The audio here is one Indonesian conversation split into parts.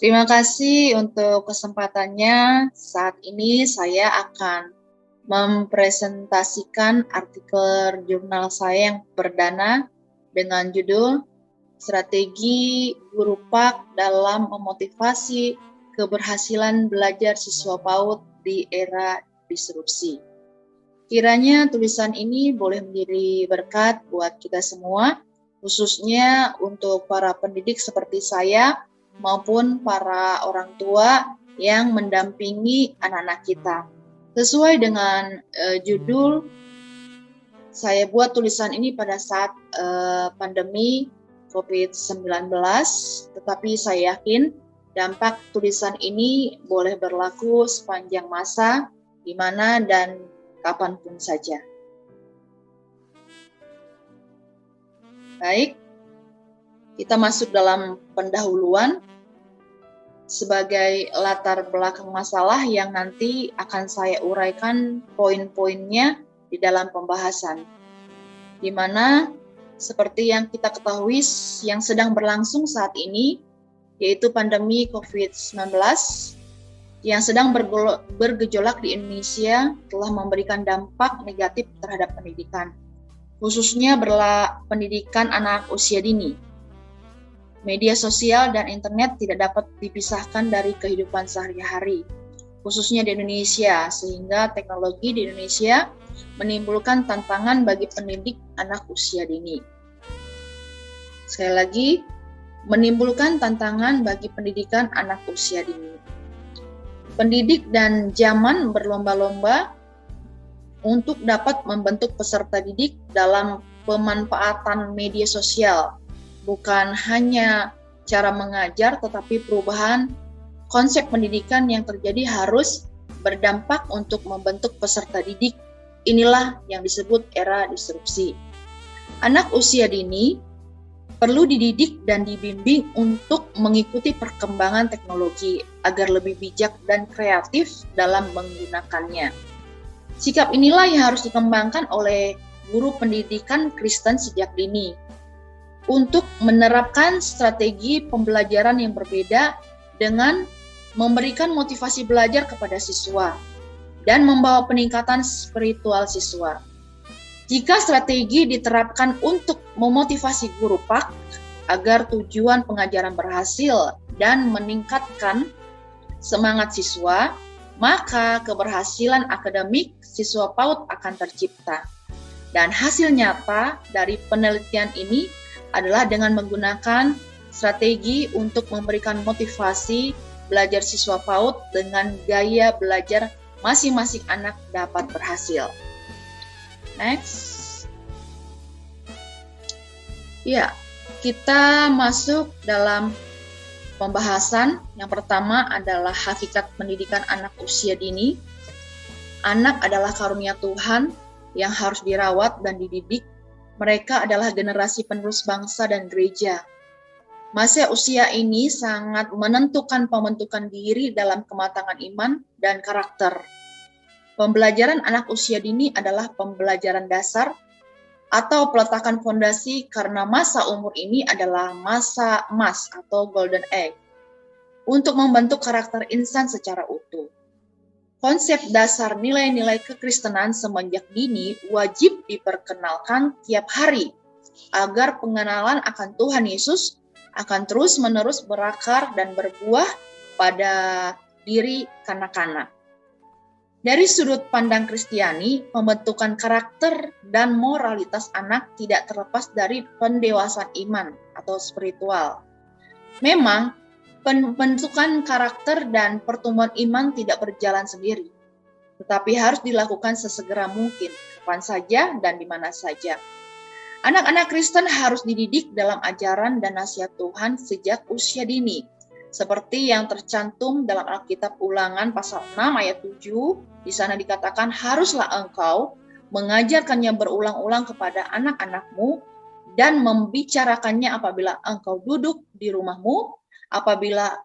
Terima kasih untuk kesempatannya. Saat ini saya akan mempresentasikan artikel jurnal saya yang perdana dengan judul Strategi Guru PAK dalam Memotivasi Keberhasilan Belajar Siswa PAUD di Era Disrupsi. Kiranya tulisan ini boleh menjadi berkat buat kita semua, khususnya untuk para pendidik seperti saya maupun para orang tua yang mendampingi anak-anak kita. Sesuai dengan judul, saya buat tulisan ini pada saat pandemi COVID-19, tetapi saya yakin dampak tulisan ini boleh berlaku sepanjang masa, di mana dan kapanpun saja. Baik, kita masuk dalam pendahuluan sebagai latar belakang masalah yang nanti akan saya uraikan poin-poinnya di dalam pembahasan. Di mana seperti yang kita ketahui yang sedang berlangsung saat ini, yaitu pandemi COVID-19 yang sedang bergejolak di Indonesia telah memberikan dampak negatif terhadap pendidikan, khususnya pendidikan anak usia dini. Media sosial dan internet tidak dapat dipisahkan dari kehidupan sehari-hari, khususnya di Indonesia, sehingga teknologi di Indonesia menimbulkan tantangan bagi pendidik anak usia dini. Sekali lagi, menimbulkan tantangan bagi pendidikan anak usia dini. Pendidik dan zaman berlomba-lomba untuk dapat membentuk peserta didik dalam pemanfaatan media sosial. Bukan hanya cara mengajar, tetapi perubahan konsep pendidikan yang terjadi harus berdampak untuk membentuk peserta didik. Inilah yang disebut era disrupsi. Anak usia dini perlu dididik dan dibimbing untuk mengikuti perkembangan teknologi agar lebih bijak dan kreatif dalam menggunakannya. Sikap inilah yang harus dikembangkan oleh guru pendidikan Kristen sejak dini untuk menerapkan strategi pembelajaran yang berbeda dengan memberikan motivasi belajar kepada siswa dan membawa peningkatan spiritual siswa. Jika strategi diterapkan untuk memotivasi guru PAK agar tujuan pengajaran berhasil dan meningkatkan semangat siswa, maka keberhasilan akademik siswa PAUD akan tercipta. Dan hasil nyata dari penelitian ini adalah dengan menggunakan strategi untuk memberikan motivasi belajar siswa PAUD dengan gaya belajar masing-masing anak dapat berhasil. Next. Ya, kita masuk dalam pembahasan. Yang pertama adalah hakikat pendidikan anak usia dini. Anak adalah karunia Tuhan yang harus dirawat dan dididik. Mereka adalah generasi penerus bangsa dan gereja. Masa usia ini sangat menentukan pembentukan diri dalam kematangan iman dan karakter. Pembelajaran anak usia dini adalah pembelajaran dasar atau peletakan fondasi karena masa umur ini adalah masa emas atau golden age untuk membentuk karakter insan secara utuh. Konsep dasar nilai-nilai kekristenan semenjak dini wajib diperkenalkan tiap hari agar pengenalan akan Tuhan Yesus akan terus-menerus berakar dan berbuah pada diri kanak-kanak. Dari sudut pandang Kristiani, pembentukan karakter dan moralitas anak tidak terlepas dari pendewasaan iman atau spiritual. Memang, pembentukan karakter dan pertumbuhan iman tidak berjalan sendiri, tetapi harus dilakukan sesegera mungkin, kapan saja dan di mana saja. Anak-anak Kristen harus dididik dalam ajaran dan nasihat Tuhan sejak usia dini, seperti yang tercantum dalam Alkitab Ulangan pasal 6 ayat 7, di sana dikatakan, haruslah engkau mengajarkannya berulang-ulang kepada anak-anakmu dan membicarakannya apabila engkau duduk di rumahmu, apabila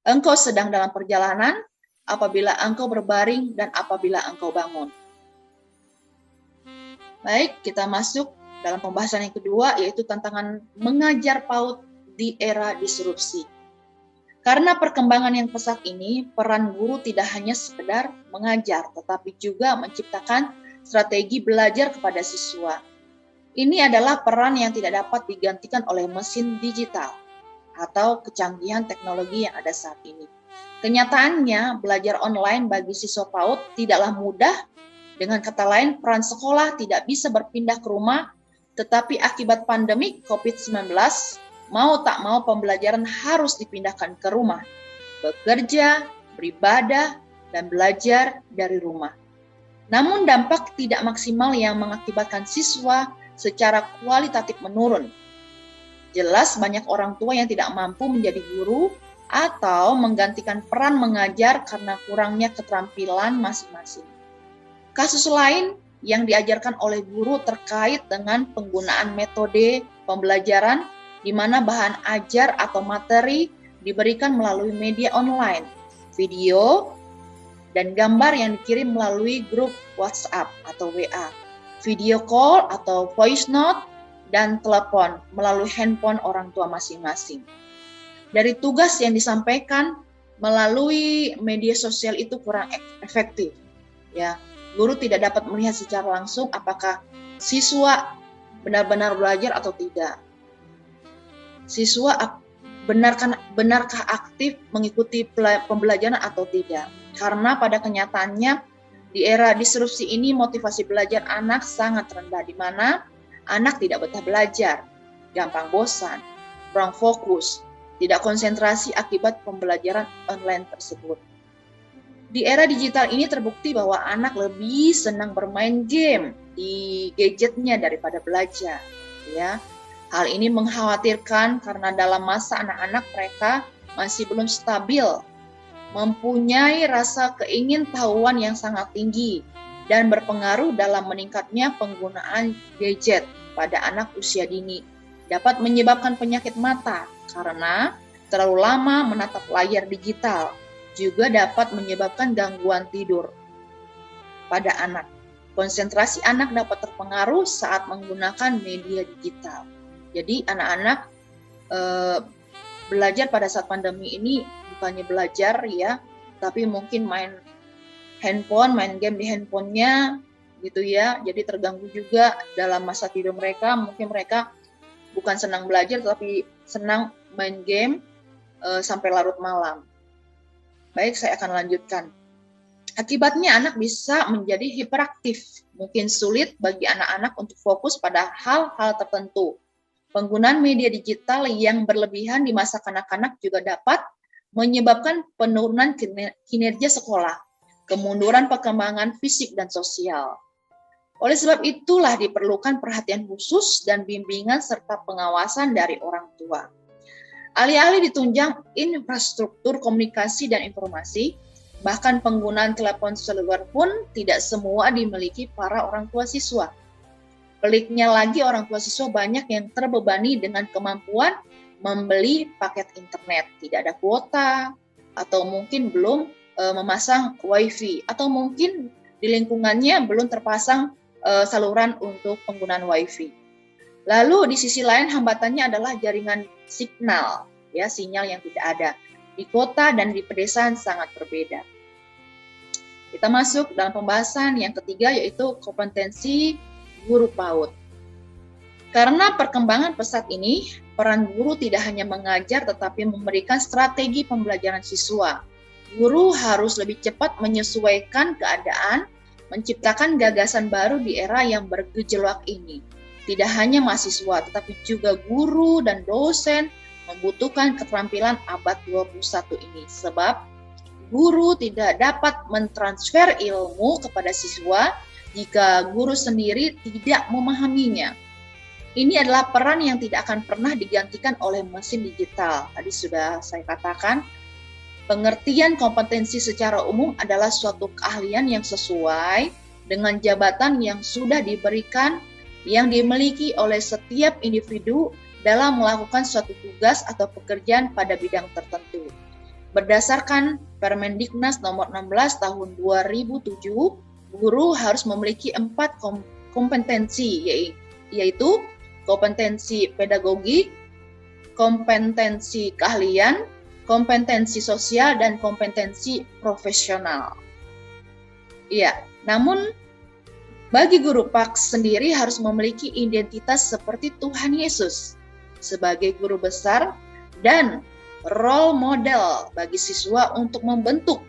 engkau sedang dalam perjalanan, apabila engkau berbaring, dan apabila engkau bangun. Baik, kita masuk dalam pembahasan yang kedua, yaitu tantangan mengajar PAUD di era disrupsi. Karena perkembangan yang pesat ini, peran guru tidak hanya sekedar mengajar, tetapi juga menciptakan strategi belajar kepada siswa. Ini adalah peran yang tidak dapat digantikan oleh mesin digital atau kecanggihan teknologi yang ada saat ini. Kenyataannya, belajar online bagi siswa PAUD tidaklah mudah. Dengan kata lain, peran sekolah tidak bisa berpindah ke rumah, tetapi akibat pandemi COVID-19, mau tak mau pembelajaran harus dipindahkan ke rumah, bekerja, beribadah, dan belajar dari rumah. Namun dampak tidak maksimal yang mengakibatkan siswa secara kualitatif menurun. Jelas banyak orang tua yang tidak mampu menjadi guru atau menggantikan peran mengajar karena kurangnya keterampilan masing-masing. Kasus lain yang diajarkan oleh guru terkait dengan penggunaan metode pembelajaran di mana bahan ajar atau materi diberikan melalui media online, video, dan gambar yang dikirim melalui grup WhatsApp atau WA, video call atau voice note, dan telepon melalui handphone orang tua masing-masing. Dari tugas yang disampaikan melalui media sosial itu kurang efektif. Ya, guru tidak dapat melihat secara langsung apakah siswa benar-benar belajar atau tidak. Siswa benarkah aktif mengikuti pembelajaran atau tidak. Karena pada kenyataannya di era disrupsi ini motivasi belajar anak sangat rendah, di mana anak tidak betah belajar, gampang bosan, kurang fokus, tidak konsentrasi akibat pembelajaran online tersebut. Di era digital ini terbukti bahwa anak lebih senang bermain game di gadgetnya daripada belajar, ya. Hal ini mengkhawatirkan karena dalam masa anak-anak mereka masih belum stabil, mempunyai rasa keingintahuan yang sangat tinggi dan berpengaruh dalam meningkatnya penggunaan gadget pada anak usia dini. Dapat menyebabkan penyakit mata karena terlalu lama menatap layar digital, juga dapat menyebabkan gangguan tidur pada anak. Konsentrasi anak dapat terpengaruh saat menggunakan media digital. Jadi anak-anak belajar pada saat pandemi ini bukannya belajar ya, tapi mungkin main handphone, main game di handphonenya gitu ya. Jadi terganggu juga dalam masa tidur mereka. Mungkin mereka bukan senang belajar, tapi senang main game sampai larut malam. Baik, saya akan lanjutkan. Akibatnya anak bisa menjadi hiperaktif. Mungkin sulit bagi anak-anak untuk fokus pada hal-hal tertentu. Penggunaan media digital yang berlebihan di masa kanak-kanak juga dapat menyebabkan penurunan kinerja sekolah, kemunduran perkembangan fisik dan sosial. Oleh sebab itulah diperlukan perhatian khusus dan bimbingan serta pengawasan dari orang tua. Alih-alih ditunjang infrastruktur komunikasi dan informasi, bahkan penggunaan telepon seluler pun tidak semua dimiliki para orang tua siswa. Peliknya lagi, orang tua siswa banyak yang terbebani dengan kemampuan membeli paket internet, tidak ada kuota, atau mungkin belum memasang wifi, atau mungkin di lingkungannya belum terpasang saluran untuk penggunaan wifi. Lalu di sisi lain hambatannya adalah jaringan signal, ya, sinyal yang tidak ada. Di kota dan di pedesaan sangat berbeda. Kita masuk dalam pembahasan yang ketiga, yaitu kompetensi guru PAUD. Karena perkembangan pesat ini, peran guru tidak hanya mengajar tetapi memberikan strategi pembelajaran siswa. Guru harus lebih cepat menyesuaikan keadaan, menciptakan gagasan baru di era yang bergejolak ini. Tidak hanya mahasiswa tetapi juga guru dan dosen membutuhkan keterampilan abad 21 ini, sebab guru tidak dapat mentransfer ilmu kepada siswa jika guru sendiri tidak memahaminya. Ini adalah peran yang tidak akan pernah digantikan oleh mesin digital. Tadi sudah saya katakan, pengertian kompetensi secara umum adalah suatu keahlian yang sesuai dengan jabatan yang sudah diberikan, yang dimiliki oleh setiap individu dalam melakukan suatu tugas atau pekerjaan pada bidang tertentu. Berdasarkan Permendiknas nomor 16 tahun 2007, guru harus memiliki 4 kompetensi, yaitu kompetensi pedagogik, kompetensi keahlian, kompetensi sosial, dan kompetensi profesional. Iya, namun bagi guru PAKS sendiri harus memiliki identitas seperti Tuhan Yesus sebagai guru besar dan role model bagi siswa untuk membentuk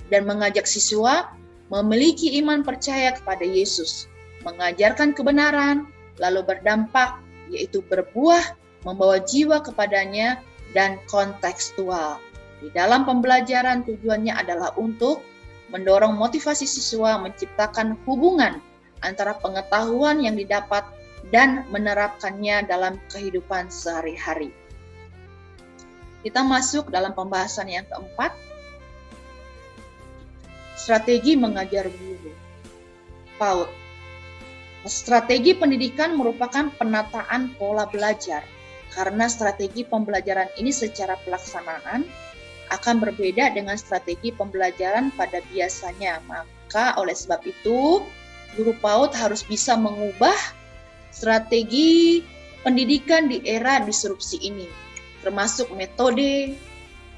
dan mengajak siswa memiliki iman percaya kepada Yesus, mengajarkan kebenaran, lalu berdampak, yaitu berbuah, membawa jiwa kepadanya, dan kontekstual. Di dalam pembelajaran tujuannya adalah untuk mendorong motivasi siswa menciptakan hubungan antara pengetahuan yang didapat dan menerapkannya dalam kehidupan sehari-hari. Kita masuk dalam pembahasan yang keempat, strategi mengajar guru. PAUD. Strategi pendidikan merupakan penataan pola belajar, karena strategi pembelajaran ini secara pelaksanaan akan berbeda dengan strategi pembelajaran pada biasanya. Maka oleh sebab itu, guru PAUD harus bisa mengubah strategi pendidikan di era disrupsi ini, termasuk metode,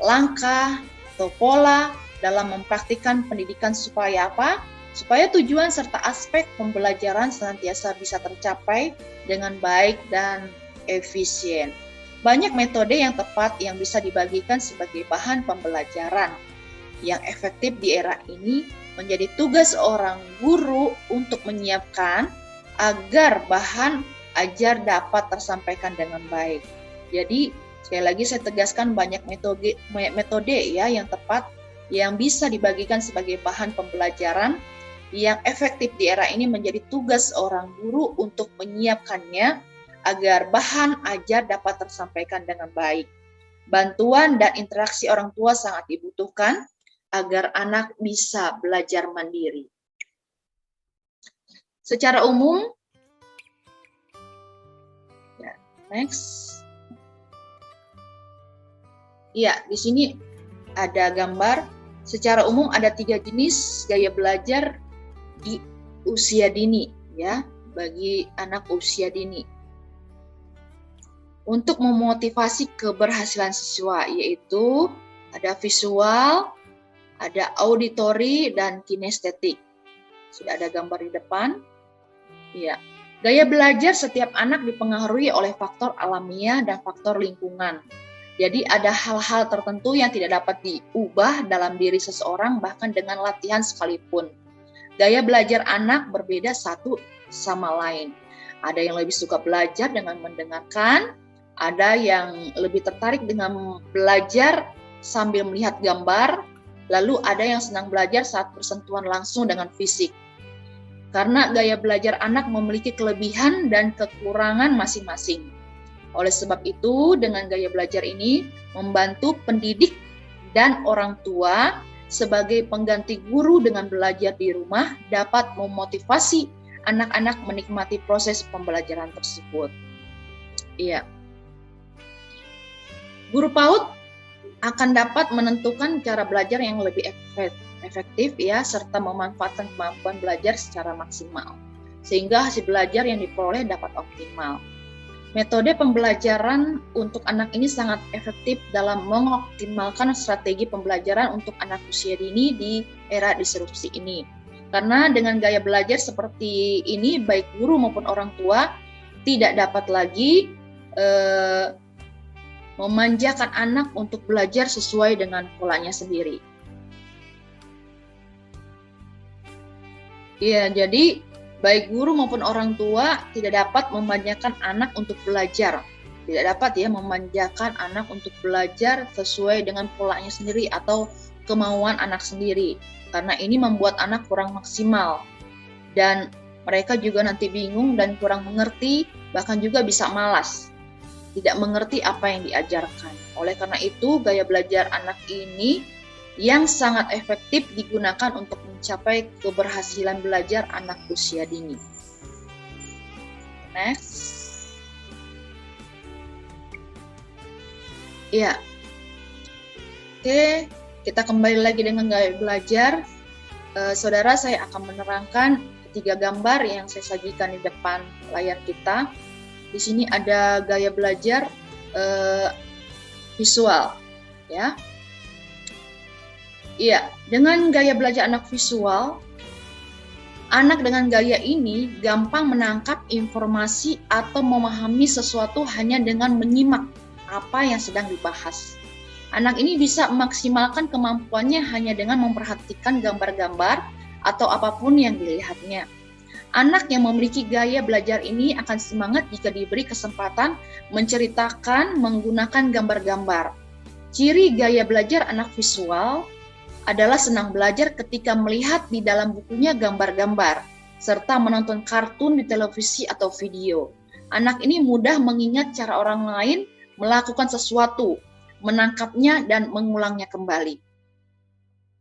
langkah, atau pola dalam mempraktikkan pendidikan supaya apa? Supaya tujuan serta aspek pembelajaran senantiasa bisa tercapai dengan baik dan efisien. Banyak metode yang tepat yang bisa dibagikan sebagai bahan pembelajaran yang efektif di era ini menjadi tugas seorang guru untuk menyiapkan agar bahan ajar dapat tersampaikan dengan baik. Jadi sekali lagi saya tegaskan banyak metode ya yang tepat yang bisa dibagikan sebagai bahan pembelajaran yang efektif di era ini menjadi tugas seorang guru untuk menyiapkannya agar bahan ajar dapat tersampaikan dengan baik. Bantuan dan interaksi orang tua sangat dibutuhkan agar anak bisa belajar mandiri. Secara umum, ya, next. Ya, di sini ada gambar. Secara umum ada 3 jenis gaya belajar di usia dini, ya, bagi anak usia dini. Untuk memotivasi keberhasilan siswa, yaitu ada visual, ada auditori, dan kinestetik. Sudah ada gambar di depan. Ya. Gaya belajar setiap anak dipengaruhi oleh faktor alamiah dan faktor lingkungan. Jadi ada hal-hal tertentu yang tidak dapat diubah dalam diri seseorang bahkan dengan latihan sekalipun. Gaya belajar anak berbeda satu sama lain. Ada yang lebih suka belajar dengan mendengarkan, ada yang lebih tertarik dengan belajar sambil melihat gambar, lalu ada yang senang belajar saat bersentuhan langsung dengan fisik. Karena gaya belajar anak memiliki kelebihan dan kekurangan masing-masing. Oleh sebab itu, dengan gaya belajar ini membantu pendidik dan orang tua sebagai pengganti guru dengan belajar di rumah dapat memotivasi anak-anak menikmati proses pembelajaran tersebut. Iya. Guru PAUD akan dapat menentukan cara belajar yang lebih efektif ya, serta memanfaatkan kemampuan belajar secara maksimal, sehingga hasil belajar yang diperoleh dapat optimal. Metode pembelajaran untuk anak ini sangat efektif dalam mengoptimalkan strategi pembelajaran untuk anak usia dini di era disrupsi ini. Karena dengan gaya belajar seperti ini, baik guru maupun orang tua tidak dapat lagi memanjakan anak untuk belajar sesuai dengan polanya sendiri. Ya, jadi baik guru maupun orang tua tidak dapat memanjakan anak untuk belajar. Tidak dapat ya memanjakan anak untuk belajar sesuai dengan polanya sendiri atau kemauan anak sendiri. Karena ini membuat anak kurang maksimal. Dan mereka juga nanti bingung dan kurang mengerti, bahkan juga bisa malas. Tidak mengerti apa yang diajarkan. Oleh karena itu, gaya belajar anak ini yang sangat efektif digunakan untuk mencapai keberhasilan belajar anak usia dini. Next. Ya. Oke, kita kembali lagi dengan gaya belajar. Saudara, saya akan menerangkan 3 gambar yang saya sajikan di depan layar kita. Di sini ada gaya belajar visual. ya. Iya, dengan gaya belajar anak visual, anak dengan gaya ini gampang menangkap informasi atau memahami sesuatu hanya dengan menyimak apa yang sedang dibahas. Anak ini bisa memaksimalkan kemampuannya hanya dengan memperhatikan gambar-gambar atau apapun yang dilihatnya. Anak yang memiliki gaya belajar ini akan semangat jika diberi kesempatan menceritakan menggunakan gambar-gambar. Ciri gaya belajar anak visual adalah senang belajar ketika melihat di dalam bukunya gambar-gambar, serta menonton kartun di televisi atau video. Anak ini mudah mengingat cara orang lain melakukan sesuatu, menangkapnya dan mengulangnya kembali.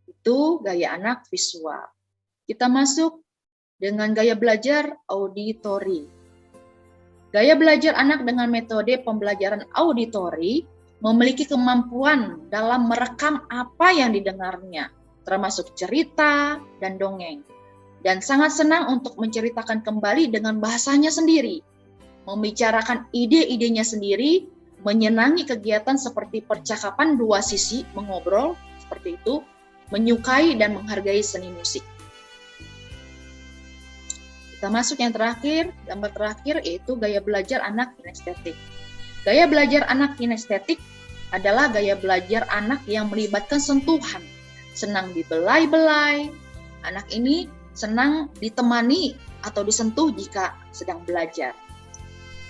Itu gaya anak visual. Kita masuk dengan gaya belajar auditori. Gaya belajar anak dengan metode pembelajaran auditori memiliki kemampuan dalam merekam apa yang didengarnya, termasuk cerita dan dongeng, dan sangat senang untuk menceritakan kembali dengan bahasanya sendiri, membicarakan ide-idenya sendiri, menyenangi kegiatan seperti percakapan dua sisi, mengobrol, seperti itu, menyukai dan menghargai seni musik. Kita masuk yang terakhir, gambar terakhir yaitu gaya belajar anak kinestetik. Gaya belajar anak kinestetik adalah gaya belajar anak yang melibatkan sentuhan, senang dibelai-belai. Anak ini senang ditemani atau disentuh jika sedang belajar.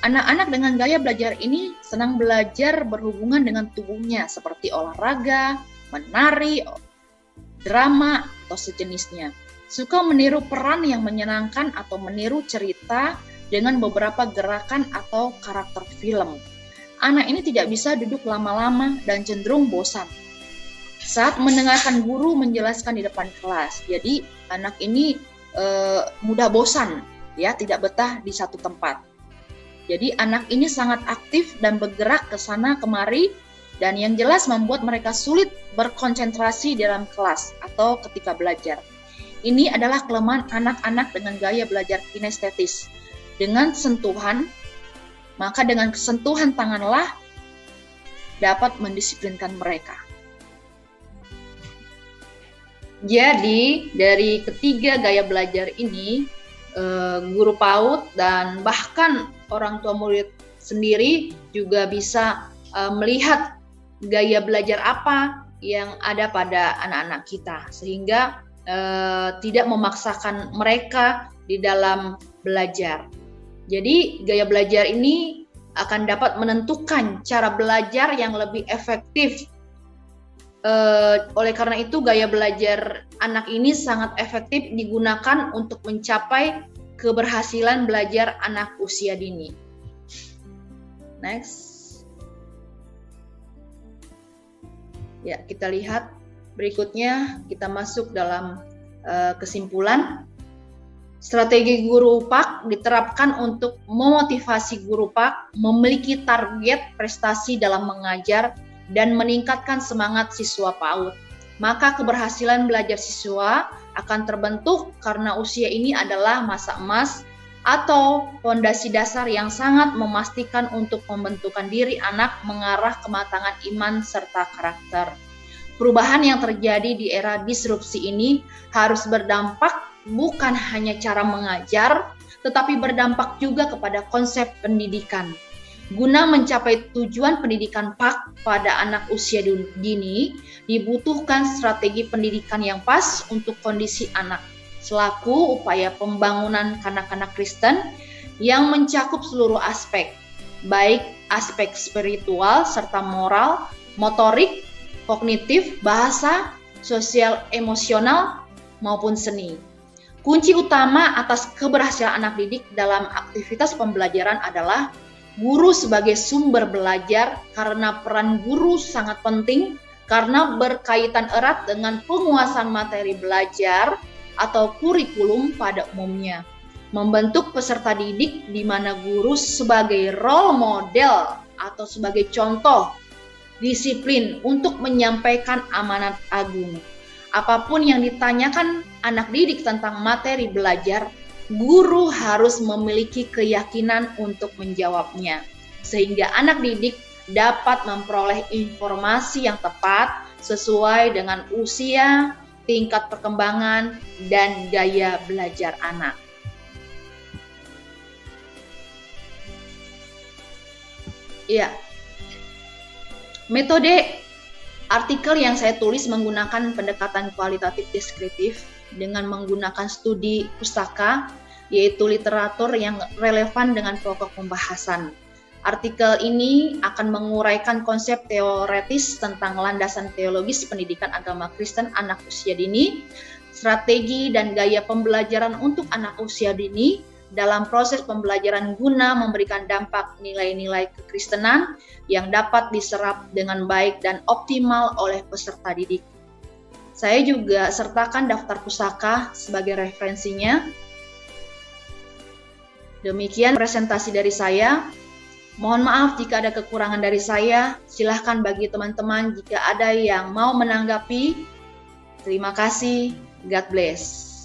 Anak-anak dengan gaya belajar ini senang belajar berhubungan dengan tubuhnya seperti olahraga, menari, drama, atau sejenisnya. Suka meniru peran yang menyenangkan atau meniru cerita dengan beberapa gerakan atau karakter film. Anak ini tidak bisa duduk lama-lama dan cenderung bosan saat mendengarkan guru menjelaskan di depan kelas. Jadi anak ini mudah bosan, ya, tidak betah di satu tempat. Jadi anak ini sangat aktif dan bergerak ke sana kemari, dan yang jelas membuat mereka sulit berkonsentrasi dalam kelas atau ketika belajar. Ini adalah kelemahan anak-anak dengan gaya belajar kinestetis. Dengan sentuhan, maka dengan kesentuhan tanganlah dapat mendisiplinkan mereka. Jadi dari ketiga gaya belajar ini, guru PAUD dan bahkan orang tua murid sendiri juga bisa melihat gaya belajar apa yang ada pada anak-anak kita, sehingga tidak memaksakan mereka di dalam belajar. Jadi gaya belajar ini akan dapat menentukan cara belajar yang lebih efektif. Oleh karena itu gaya belajar anak ini sangat efektif digunakan untuk mencapai keberhasilan belajar anak usia dini. Next. Ya, kita lihat berikutnya, kita masuk dalam kesimpulan. Strategi guru PAK diterapkan untuk memotivasi guru PAK memiliki target prestasi dalam mengajar dan meningkatkan semangat siswa PAUD. Maka keberhasilan belajar siswa akan terbentuk karena usia ini adalah masa emas atau fondasi dasar yang sangat memastikan untuk pembentukan diri anak mengarah kematangan iman serta karakter. Perubahan yang terjadi di era disrupsi ini harus berdampak bukan hanya cara mengajar, tetapi berdampak juga kepada konsep pendidikan. Guna mencapai tujuan pendidikan PAK pada anak usia dini, dibutuhkan strategi pendidikan yang pas untuk kondisi anak, selaku upaya pembangunan kanak-kanak Kristen yang mencakup seluruh aspek, baik aspek spiritual serta moral, motorik, kognitif, bahasa, sosial, emosional, maupun seni. Kunci utama atas keberhasilan anak didik dalam aktivitas pembelajaran adalah guru sebagai sumber belajar, karena peran guru sangat penting karena berkaitan erat dengan penguasaan materi belajar atau kurikulum pada umumnya. Membentuk peserta didik di mana guru sebagai role model atau sebagai contoh disiplin untuk menyampaikan amanat agung. Apapun yang ditanyakan anak didik tentang materi belajar, guru harus memiliki keyakinan untuk menjawabnya, sehingga anak didik dapat memperoleh informasi yang tepat sesuai dengan usia, tingkat perkembangan, dan gaya belajar anak. Ya, metode artikel yang saya tulis menggunakan pendekatan kualitatif deskriptif dengan menggunakan studi pustaka, yaitu literatur yang relevan dengan pokok pembahasan. Artikel ini akan menguraikan konsep teoretis tentang landasan teologis pendidikan agama Kristen anak usia dini, strategi dan gaya pembelajaran untuk anak usia dini, dalam proses pembelajaran guna memberikan dampak nilai-nilai kekristenan yang dapat diserap dengan baik dan optimal oleh peserta didik. Saya juga sertakan daftar pustaka sebagai referensinya. Demikian presentasi dari saya. Mohon maaf jika ada kekurangan dari saya. Silahkan bagi teman-teman jika ada yang mau menanggapi. Terima kasih. God bless.